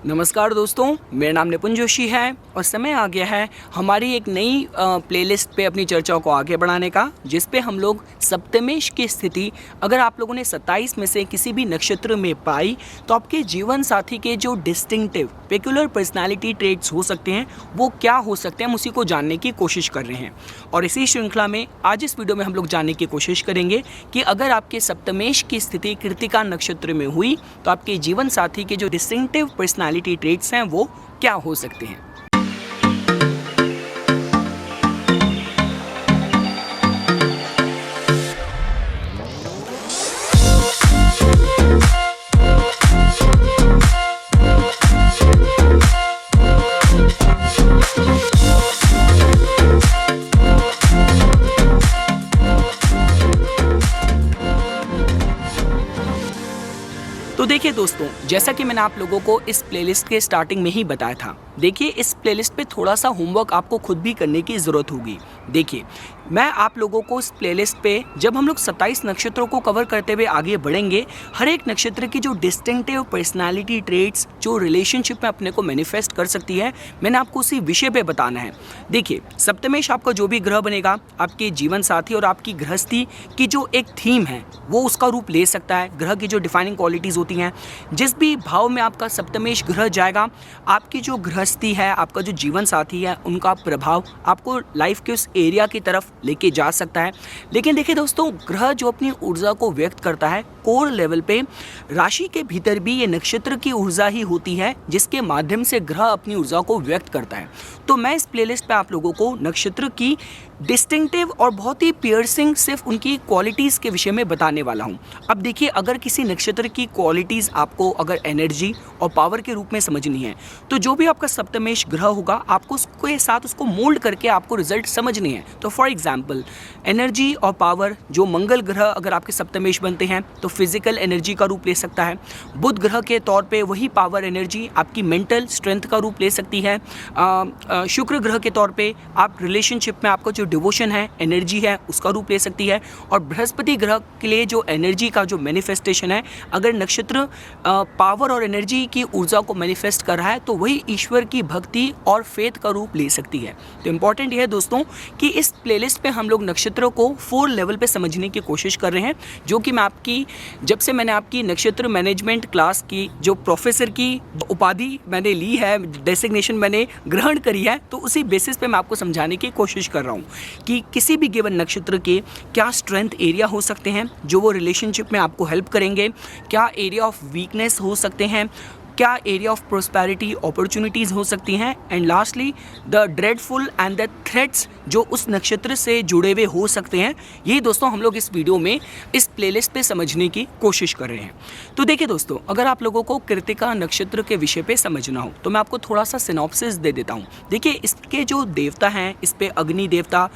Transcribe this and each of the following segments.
नमस्कार दोस्तों, मेरा नाम निपुन जोशी है और समय आ गया है हमारी एक नई प्लेलिस्ट पे अपनी चर्चाओं को आगे बढ़ाने का, जिस पे हम लोग सप्तमेश की स्थिति अगर आप लोगों ने 27 में से किसी भी नक्षत्र में पाई तो आपके जीवन साथी के जो डिस्टिंक्टिव पेक्युलर पर्सनालिटी ट्रेट्स हो सकते हैं वो क्या हो सकते हैं, हम उसी को जानने की कोशिश कर रहे हैं। और इसी श्रृंखला में आज इस वीडियो में हम लोग जानने की कोशिश करेंगे कि अगर आपके सप्तमेश की स्थिति कृत्तिका नक्षत्र में हुई तो आपके जीवन साथी के जो डिस्टिंक्टिव पर्सनालिटी ट्रेट्स हैं वो क्या हो सकते हैं। तो देखिए दोस्तों, जैसा कि मैंने आप लोगों को इस प्लेलिस्ट के स्टार्टिंग में ही बताया था, देखिए इस प्लेलिस्ट पे थोड़ा सा होमवर्क आपको खुद भी करने की ज़रूरत होगी। देखिए मैं आप लोगों को इस प्लेलिस्ट पे जब हम लोग 27 नक्षत्रों को कवर करते हुए आगे बढ़ेंगे, हर एक नक्षत्र की जो डिस्टिंक्टिव पर्सनालिटी ट्रेट्स जो रिलेशनशिप में अपने को मैनिफेस्ट कर सकती है, मैंने आपको उसी विषय पे बताना है। देखिए सप्तमेश आपका जो भी ग्रह बनेगा, आपके जीवन साथी और आपकी गृहस्थी की जो एक थीम है वो उसका रूप ले सकता है। ग्रह की जो डिफाइनिंग क्वालिटीज़ होती हैं, जिस भी भाव में आपका सप्तमेश ग्रह जाएगा, आपकी जो गृहस्थी है, आपका जो जीवन साथी है, उनका प्रभाव आपको लाइफ के उस एरिया की तरफ लेके जा सकता है। लेकिन देखिए दोस्तों, ग्रह जो अपनी ऊर्जा को व्यक्त करता है कोर लेवल पे, राशि के भीतर भी ये नक्षत्र की ऊर्जा ही होती है जिसके माध्यम से ग्रह अपनी ऊर्जा को व्यक्त करता है। तो मैं इस प्लेलिस्ट पे आप लोगों को नक्षत्र की डिस्टिंक्टिव और बहुत ही पियर्सिंग सिर्फ उनकी क्वालिटीज़ के विषय में बताने वाला हूँ। अब देखिए, अगर किसी नक्षत्र की क्वालिटीज़ आपको अगर एनर्जी और पावर के रूप में समझनी है तो जो भी आपका सप्तमेश ग्रह होगा आपको उसके साथ उसको मोल्ड करके आपको रिजल्ट समझनी है। तो फॉर एग्जाम्पल एनर्जी और पावर, जो मंगल ग्रह अगर आपके सप्तमेश बनते हैं तो फिजिकल एनर्जी का रूप ले सकता है। बुध ग्रह के तौर पे वही पावर एनर्जी आपकी मेंटल स्ट्रेंथ का रूप ले सकती है। शुक्र ग्रह के तौर पे आप रिलेशनशिप में आपका जो डिवोशन है, एनर्जी है, उसका रूप ले सकती है। और बृहस्पति ग्रह के लिए जो एनर्जी का जो मैनिफेस्टेशन है, अगर नक्षत्र पावर और एनर्जी की ऊर्जा को मैनिफेस्ट कर रहा है तो वही ईश्वर की भक्ति और फेथ का रूप ले सकती है। तो इंपॉर्टेंट यह है दोस्तों कि इस प्लेलिस्ट पे हम लोग नक्षत्रों को 4 लेवल पे समझने की कोशिश कर रहे हैं, जो कि मैं आपकी जब से मैंने आपकी नक्षत्र मैनेजमेंट क्लास की जो प्रोफेसर की उपाधि मैंने ली है, डेसिग्नेशन मैंने ग्रहण करी है, तो उसी बेसिस पे मैं आपको समझाने की कोशिश कर रहा हूँ कि किसी भी गिवन नक्षत्र के क्या स्ट्रेंथ एरिया हो सकते हैं जो वो रिलेशनशिप में आपको हेल्प करेंगे, क्या एरिया ऑफ वीकनेस हो सकते हैं, क्या एरिया ऑफ प्रोस्पेरिटी अपॉर्चुनिटीज़ हो सकती हैं, and lastly the dreadful and the threats जो उस नक्षत्र से जुड़े हुए हो सकते हैं। यही दोस्तों हम लोग इस वीडियो में इस प्लेलिस्ट पे समझने की कोशिश कर रहे हैं। तो देखिए दोस्तों, अगर आप लोगों को कृत्तिका नक्षत्र के विषय पे समझना हो तो मैं आपको थोड़ा सा सिनॉप्सिस दे देता हूँ। देखिए इसके जो देवता हैं, इस पे अग्नि देवता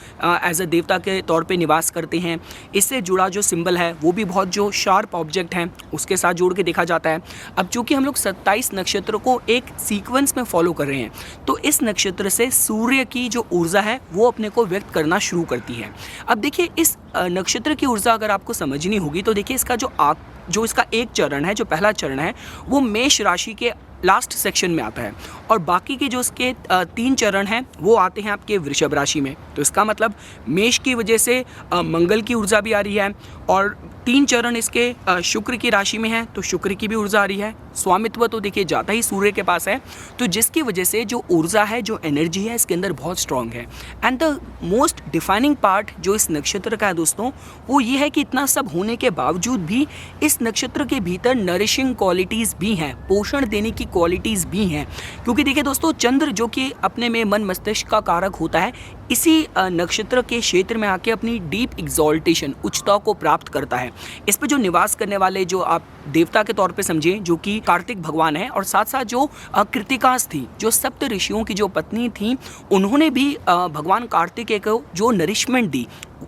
एज अ देवता के तौर पे निवास करते हैं। इससे जुड़ा जो सिंबल है वो भी बहुत जो शार्प ऑब्जेक्ट हैं उसके साथ जोड़ के देखा जाता है। अब चूँकि हम लोग 27 नक्षत्र को एक सीक्वेंस में फॉलो कर रहे हैं तो इस नक्षत्र से सूर्य की जो ऊर्जा है वो अपने को व्यक्त करना शुरू करती है। अब देखिए इस नक्षत्र की ऊर्जा अगर आपको समझनी होगी तो देखिए इसका जो इसका एक चरण है, जो पहला चरण है, वो मेष राशि के लास्ट सेक्शन में आता है और बाकी के जो इसके 3 चरण हैं वो आते हैं आपके वृषभ राशि में। तो इसका मतलब मेष की वजह से मंगल की ऊर्जा भी आ रही है और 3 चरण इसके शुक्र की राशि में है तो शुक्र की भी ऊर्जा आ रही है। स्वामित्व तो देखिए जाता ही सूर्य के पास है, तो जिसकी वजह से जो ऊर्जा है, जो एनर्जी है, इसके अंदर बहुत स्ट्रांग है। And the most defining part जो इस नक्षत्र का है दोस्तों, वो ये है कि इतना सब होने के बावजूद भी इस नक्षत्र के भीतर नरिशिंग क्वालिटीज़ भी हैं, पोषण देने की क्वालिटीज़ भी हैं। क्योंकि देखिए दोस्तों, चंद्र जो कि अपने में मन मस्तिष्क का कारक होता है, इसी नक्षत्र के क्षेत्र में आके अपनी डीप एग्जॉल्टेशन, उच्चता को प्राप्त करता है। इस पे जो निवास करने वाले जो आप देवता के तौर पे समझिए, जो कि कार्तिक भगवान है, और साथ साथ जो कृत्तिकास थी, जो सप्त ऋषियों की जो पत्नी थी, उन्होंने भी भगवान कार्तिकेय को जो नरिशमेंट दी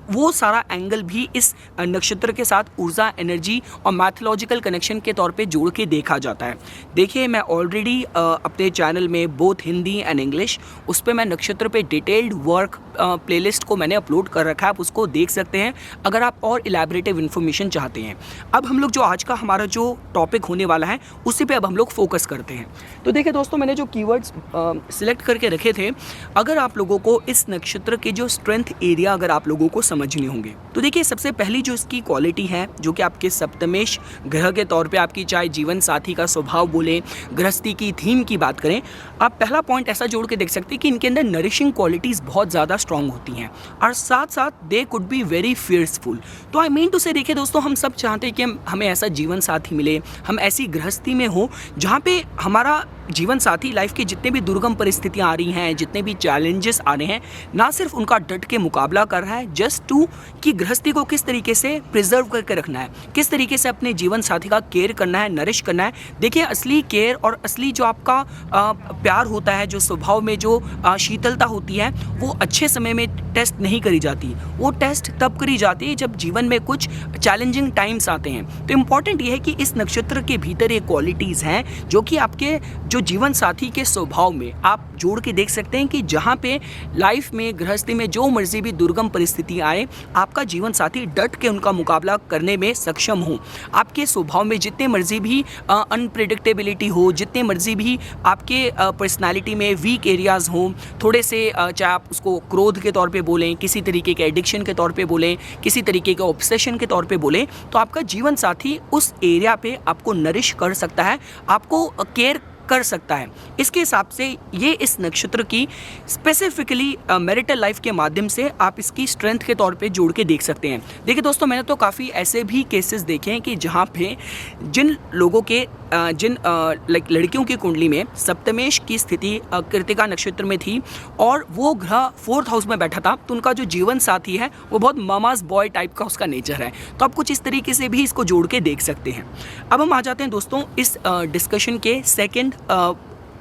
वो सारा एंगल भी इस नक्षत्र के साथ ऊर्जा, एनर्जी और मैथोलॉजिकल कनेक्शन के तौर पे जोड़ के देखा जाता है। देखिए, मैं ऑलरेडी अपने चैनल में बोथ हिंदी एंड इंग्लिश उस पर मैं नक्षत्र पे डिटेल्ड वर्क प्लेलिस्ट को मैंने अपलोड कर रखा है, आप उसको देख सकते हैं अगर आप और इलैबोरेटिव इन्फॉर्मेशन चाहते हैं। अब हम लोग जो आज का हमारा जो टॉपिक होने वाला है उसी पे अब हम लोग फोकस करते हैं। तो देखिए दोस्तों, मैंने जो कीवर्ड्स सिलेक्ट करके रखे थे, अगर आप लोगों को इस नक्षत्र के जो स्ट्रेंथ एरिया अगर आप लोगों को समझने होंगे, तो देखिए सबसे पहली जो इसकी क्वालिटी है, जो कि आपके सप्तमेश ग्रह के तौर पे आपकी चाहे जीवन साथी का स्वभाव बोले, गृहस्थी की थीम की बात करें, आप पहला पॉइंट ऐसा जोड़ के देख सकते हैं कि इनके अंदर नरिशिंग क्वालिटीज़ बहुत ज़्यादा स्ट्रांग होती हैं और साथ साथ दे कुड बी वेरी फियर्सफुल। तो आई मीन टू से देखिए दोस्तों, हम सब चाहते हैं कि हमें ऐसा जीवन साथी मिले, हम ऐसी गृहस्थी में हो जहाँ पे हमारा जीवन साथी लाइफ की जितने भी दुर्गम परिस्थितियाँ आ रही हैं, जितने भी चैलेंजेस आ रहे हैं, ना सिर्फ उनका डट के मुकाबला कर रहा है, जस्ट टू कि गृहस्थी को किस तरीके से प्रिजर्व करके रखना है, किस तरीके से अपने जीवन साथी का केयर करना है, नरिश करना है। देखिए, असली केयर और असली जो आपका प्यार होता है, जो स्वभाव में जो शीतलता होती है, वो अच्छे समय में टेस्ट नहीं करी जाती, वो टेस्ट तब करी जाती है जब जीवन में कुछ चैलेंजिंग टाइम्स आते हैं। तो इम्पॉर्टेंट ये है कि इस नक्षत्र के भीतर ये क्वालिटीज़ हैं जो कि आपके जो जीवन साथी के स्वभाव में आप जोड़ के देख सकते हैं कि जहाँ पे लाइफ में, गृहस्थी में जो मर्जी भी दुर्गम परिस्थिति आए, आपका जीवन साथी डट के उनका मुकाबला करने में सक्षम हो। आपके स्वभाव में जितने मर्जी भी अनप्रेडिक्टेबिलिटी हो, जितने मर्जी भी आपके पर्सनालिटी में वीक एरियाज़ हों, थोड़े से चाहे आप उसको क्रोध के तौर पे बोलें, किसी तरीके के एडिक्शन के तौर पे बोलें, किसी तरीके के ऑब्सेशन के तौर पे बोलें, तो आपका जीवन साथी उस एरिया पे आपको नरिश कर सकता है, आपको केयर कर सकता है। इसके हिसाब से ये इस नक्षत्र की स्पेसिफिकली मैरिटल लाइफ के माध्यम से आप इसकी स्ट्रेंथ के तौर पे जोड़ के देख सकते हैं। देखिए दोस्तों, मैंने तो काफ़ी ऐसे भी केसेस देखे हैं कि जहाँ पे जिन लोगों के लड़कियों की कुंडली में सप्तमेश की स्थिति कृतिका नक्षत्र में थी और वो ग्रह 4th हाउस में बैठा था, तो उनका जो जीवन साथी है वो बहुत मामाज बॉय टाइप का उसका नेचर है। तो आप कुछ इस तरीके से भी इसको जोड़ के देख सकते हैं। अब हम आ जाते हैं दोस्तों इस डिस्कशन के सेकेंड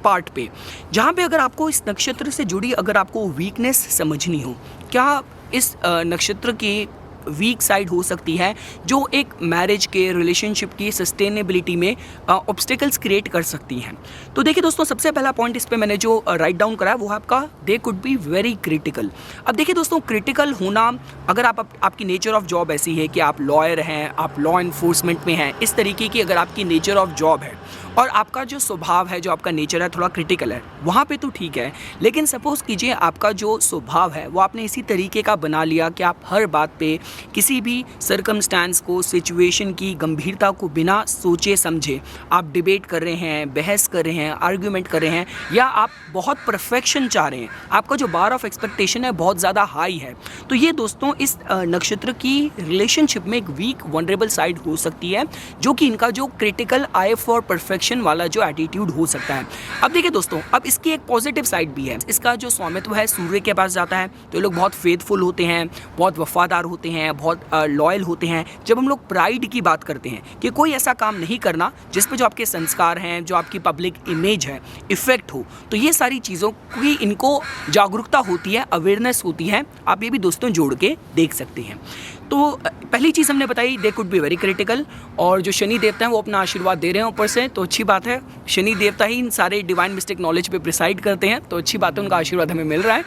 पार्ट पे, जहाँ पे अगर आपको इस नक्षत्र से जुड़ी अगर आपको वीकनेस समझनी हो, क्या इस नक्षत्र की वीक साइड हो सकती है जो एक मैरिज के, रिलेशनशिप की सस्टेनेबिलिटी में ऑब्स्टिकल्स क्रिएट कर सकती हैं। तो देखिए दोस्तों, सबसे पहला पॉइंट इस पे मैंने जो राइट डाउन करा है वो है आपका दे कुड बी वेरी क्रिटिकल। अब देखिए दोस्तों, क्रिटिकल होना, अगर आपकी नेचर ऑफ जॉब ऐसी है कि आप लॉयर हैं, आप लॉ इन्फोर्समेंट में हैं, इस तरीके की अगर आपकी नेचर ऑफ जॉब है और आपका जो स्वभाव है, जो आपका नेचर है थोड़ा क्रिटिकल है, वहाँ पे तो ठीक है। लेकिन सपोज़ कीजिए आपका जो स्वभाव है वो आपने इसी तरीके का बना लिया कि आप हर बात पे, किसी भी सर्कमस्टांस को, सिचुएशन की गंभीरता को बिना सोचे समझे आप डिबेट कर रहे हैं, बहस कर रहे हैं, आर्ग्यूमेंट कर रहे हैं, या आप बहुत परफेक्शन चाह रहे हैं, आपका जो बार ऑफ एक्सपेक्टेशन है बहुत ज़्यादा हाई है, तो ये दोस्तों इस नक्षत्र की रिलेशनशिप में एक वीक वनरेबल साइड हो सकती है, जो कि इनका जो क्रिटिकल आई फॉर परफेक्शन वाला जो एटीट्यूड हो सकता है। अब देखिए दोस्तों, अब इसकी एक पॉजिटिव साइड भी है। इसका जो स्वामित्व है सूर्य के पास जाता है, तो ये लोग बहुत फेथफुल होते हैं, बहुत वफादार होते हैं, बहुत लॉयल होते हैं। जब हम लोग प्राइड की बात करते हैं कि कोई ऐसा काम नहीं करना जिस पे जो आपके संस्कार हैं, जो आपकी पब्लिक इमेज है, इफेक्ट हो, तो ये सारी चीज़ों की इनको जागरूकता होती है, अवेयरनेस होती है। आप ये भी दोस्तों जोड़ के देख सकते हैं। तो पहली चीज़ हमने बताई, दे कुड बी वेरी क्रिटिकल, और जो शनि देवता हैं वो अपना आशीर्वाद दे रहे हैं ऊपर से, तो अच्छी बात है। शनि देवता ही इन सारे डिवाइन मिस्टिक नॉलेज पे प्रिसाइड करते हैं, तो अच्छी बात है, उनका आशीर्वाद हमें मिल रहा है।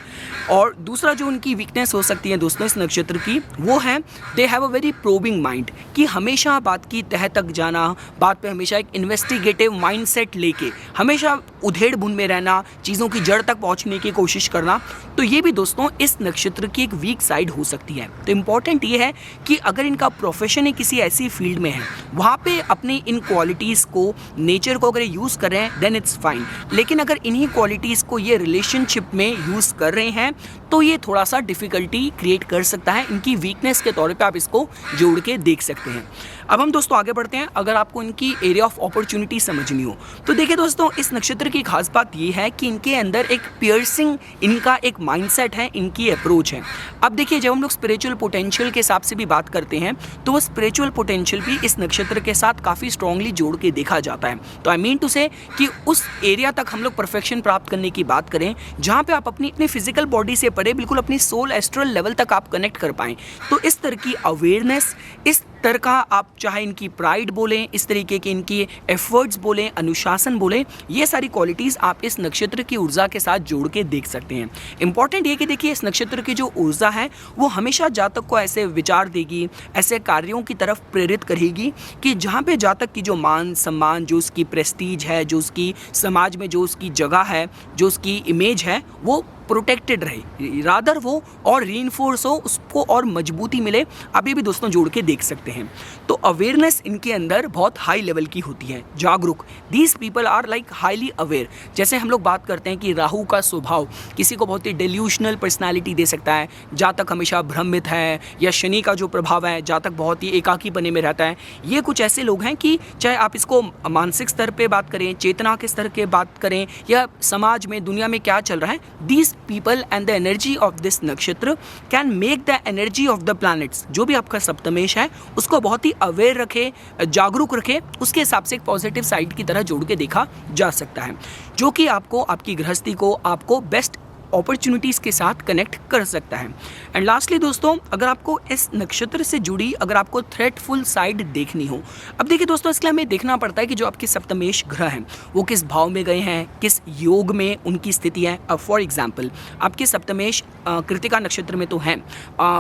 और दूसरा जो उनकी वीकनेस हो सकती है दोस्तों इस नक्षत्र की, वो है they have a very probing mind, कि हमेशा बात की तह तक जाना, बात पे हमेशा एक इन्वेस्टिगेटिव माइंडसेट लेके हमेशा उधेड़ बुन में रहना, चीज़ों की जड़ तक पहुंचने की कोशिश करना, तो ये भी दोस्तों इस नक्षत्र की एक वीक साइड हो सकती है। तो इम्पॉर्टेंट ये है कि अगर इनका प्रोफेशन है किसी ऐसी फील्ड में है, वहाँ पे अपनी इन क्वालिटीज़ को, नेचर को अगर यूज़ कर रहे हैं देन इट्स फाइन। लेकिन अगर इन्हीं क्वालिटीज़ को ये रिलेशनशिप में यूज़ कर रहे हैं तो ये थोड़ा सा डिफ़िकल्टी क्रिएट कर सकता है। इनकी वीकनेस के तौर पे आप इसको जोड़ के देख सकते हैं। अब हम दोस्तों आगे बढ़ते हैं। अगर आपको इनकी एरिया ऑफ अपॉर्चुनिटी समझनी हो तो देखिए दोस्तों, इस नक्षत्र नक्षत्र की खास बात ये है कि इनके अंदर एक पियर्सिंग इनका एक माइंडसेट है, इनकी अप्रोच है। अब देखिए, जब हम लोग स्पिरिचुअल पोटेंशियल के हिसाब से भी बात करते हैं तो वो स्पिरिचुअल पोटेंशियल भी इस नक्षत्र के साथ काफ़ी स्ट्रांगली जोड़ के देखा जाता है। तो आई मीन टू से कि उस एरिया तक हम लोग परफेक्शन प्राप्त करने की बात करें जहाँ पे आप अपनी फिजिकल बॉडी से परे बिल्कुल अपनी सोल एस्ट्रल लेवल तक आप कनेक्ट कर पाएँ, तो इस तरह की अवेयरनेस, इस तरह का आप चाहे इनकी प्राइड बोलें, इस तरीके के इनकी एफर्ट्स बोलें, अनुशासन बोलें, ये सारी क्वालिटीज़ आप इस नक्षत्र की ऊर्जा के साथ जोड़ के देख सकते हैं। इंपॉर्टेंट ये कि देखिए, इस नक्षत्र की जो ऊर्जा है वो हमेशा जातक को ऐसे विचार देगी, ऐसे कार्यों की तरफ प्रेरित करेगी कि जहाँ पे जातक की जो मान सम्मान, जो उसकी प्रेस्टीज है, जो उसकी समाज में जो उसकी जगह है, जो उसकी इमेज है, वो प्रोटेक्टेड रहे, रादर वो और रीइंफोर्स हो, उसको और मजबूती मिले। अभी भी दोस्तों जोड़ के देख सकते हैं। तो अवेयरनेस इनके अंदर बहुत हाई लेवल की होती है, जागरूक। These people are like highly aware. जैसे हम लोग बात करते हैं कि राहु का स्वभाव किसी को बहुत ही डेल्यूशनल पर्सनालिटी दे सकता है, जातक हमेशा भ्रमित है, या शनि का जो प्रभाव है, जातक बहुत ही एकाकी बने में रहता है। ये कुछ ऐसे लोग हैं कि चाहे आप इसको मानसिक स्तर पर बात करें, चेतना के स्तर के बात करें, या समाज में दुनिया में क्या चल रहा है, these people and the energy of this नक्षत्र can make the energy of the planets, जो भी आपका सप्तमेश है उसको बहुत ही अवेयर रखे, जागरूक रखे, उसके हिसाब से एक पॉजिटिव साइड की तरह जोड़ के देखा जा सकता है, जो कि आपको आपकी गृहस्थी को आपको बेस्ट अपॉर्चुनिटीज़ के साथ कनेक्ट कर सकता है। एंड लास्टली दोस्तों, अगर आपको इस नक्षत्र से जुड़ी अगर आपको थ्रेटफुल साइड देखनी हो, अब देखिए दोस्तों, इसके लिए हमें देखना पड़ता है कि जो आपके सप्तमेश ग्रह हैं वो किस भाव में गए हैं, किस योग में उनकी स्थिति है। अब फॉर एग्जाम्पल आपके सप्तमेश कृतिका नक्षत्र में तो हैं,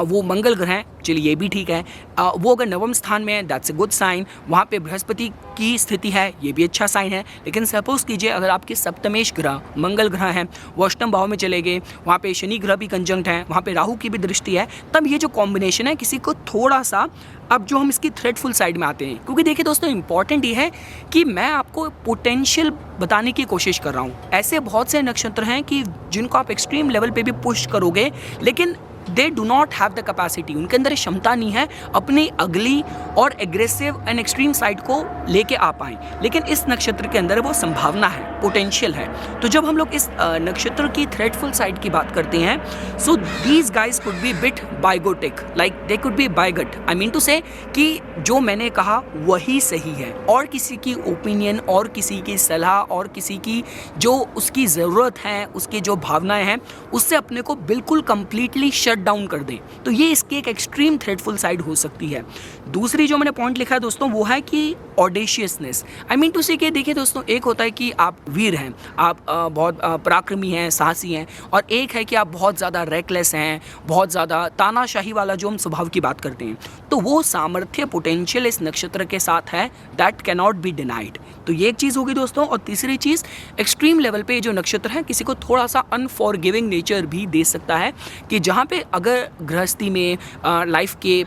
वो मंगल ग्रह हैं, चलिए ये भी ठीक है। वो अगर नवम स्थान में है, दैट्स ए गुड साइन। वहाँ पे बृहस्पति की स्थिति है, ये भी अच्छा साइन है। लेकिन सपोज कीजिए अगर आपके सप्तमेश ग्रह मंगल ग्रह हैं, वो अष्टम भाव में चले गए, वहाँ पे शनि ग्रह भी कंजंक्ट है, वहाँ पे राहु की भी दृष्टि है, तब ये जो कॉम्बिनेशन है किसी को थोड़ा सा, अब जो हम इसकी थ्रेटफुल साइड में आते हैं, क्योंकि देखिए दोस्तों, इंपॉर्टेंट ये है कि मैं आपको पोटेंशियल बताने की कोशिश कर रहा हूँ। ऐसे बहुत से नक्षत्र हैं कि जिनको आप एक्सट्रीम लेवल पे भी पुश करोगे, लेकिन they do not have the capacity, उनके अंदर क्षमता नहीं है अपनी अगली और एग्रेसिव एंड एक्सट्रीम साइड को लेके आ पाएँ। लेकिन इस नक्षत्र के अंदर वो संभावना है, पोटेंशियल है। तो जब हम लोग इस नक्षत्र की थ्रेटफुल साइड की बात करते हैं, so these guys could be bit bigotic, like they could be bigot. I mean to say कि जो मैंने कहा वही सही है, और किसी की ओपिनियन और किसी की सलाह और किसी की जो उसकी ज़रूरत है, उसकी जो भावनाएं हैं, उससे अपने को बिल्कुल कंप्लीटली शट डाउन कर दें, तो ये इसकी एक एक्सट्रीम थ्रेटफुल साइड हो सकती है। दूसरी जो मैंने पॉइंट लिखा है दोस्तों, वो है कि ऑडेशियसनेस। आई मीन टू से कि देखिए दोस्तों, एक होता है कि आप वीर हैं, आप बहुत पराक्रमी हैं, साहसी हैं, और एक है कि आप बहुत ज़्यादा रेकलेस हैं, बहुत ज़्यादा तानाशाही वाला जो हम स्वभाव की बात करते हैं। तो वो सामर्थ्य पोटेंशियल इस नक्षत्र के साथ है, that can not be denied. तो ये एक चीज़ होगी दोस्तों। और तीसरी चीज़, एक्सट्रीम लेवल पे जो नक्षत्र है किसी को थोड़ा सा अनफॉरगिविंग नेचर भी दे सकता है, कि जहाँ पे अगर गृहस्थी में लाइफ के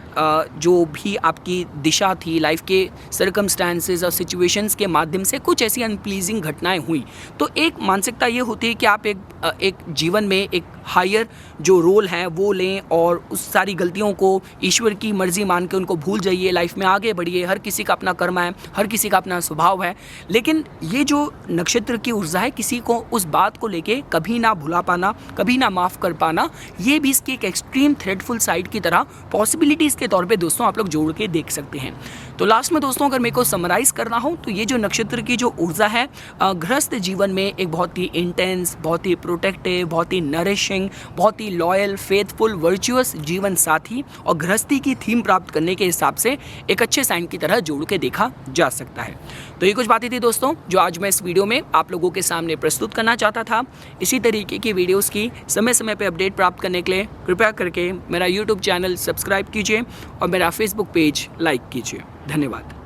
जो भी आपकी दिशा थी, लाइफ के सर्कमस्टांसेस और सिचुएशंस के माध्यम से कुछ ऐसी अनप्लीजिंग घटनाएं हुई, तो एक मानसिकता ये होती है कि आप एक जीवन में एक हायर जो रोल है वो लें, और उस सारी गलतियों को ईश्वर की मर्जी मान के उनको भूल जाइए, लाइफ में आगे बढ़िए। हर किसी का अपना कर्म है, हर किसी का अपना स्वभाव है। लेकिन ये जो नक्षत्र की ऊर्जा है, किसी को उस बात को लेके कभी ना भुला पाना, कभी ना माफ़ कर पाना, ये भी इसकी एक एक्सट्रीम थ्रेटफुल साइड की तरह पॉसिबिलिटीज़ के तौर पे दोस्तों आप लोग जोड़ के देख सकते हैं। तो लास्ट में दोस्तों, अगर मेरे को समराइज़ करना हो, तो ये जो नक्षत्र की जो ऊर्जा है गृहस्थ जीवन में एक बहुत ही इंटेंस, बहुत ही प्रोटेक्टिव, बहुत ही नरिशिंग, बहुत ही लॉयल, फेथफुल, वर्चुअस जीवन साथी और गृहस्थी की थीम प्राप्त करने के हिसाब से एक अच्छे साइन की तरह जोड़ के देखा जा सकता है। तो ये कुछ बातें थी दोस्तों जो आज मैं इस वीडियो में आप लोगों के सामने प्रस्तुत करना चाहता था। इसी तरीके की वीडियोस की समय समय पर अपडेट प्राप्त करने के लिए कृपया करके मेरा यूट्यूब चैनल सब्सक्राइब कीजिए और मेरा फेसबुक पेज लाइक कीजिए। धन्यवाद।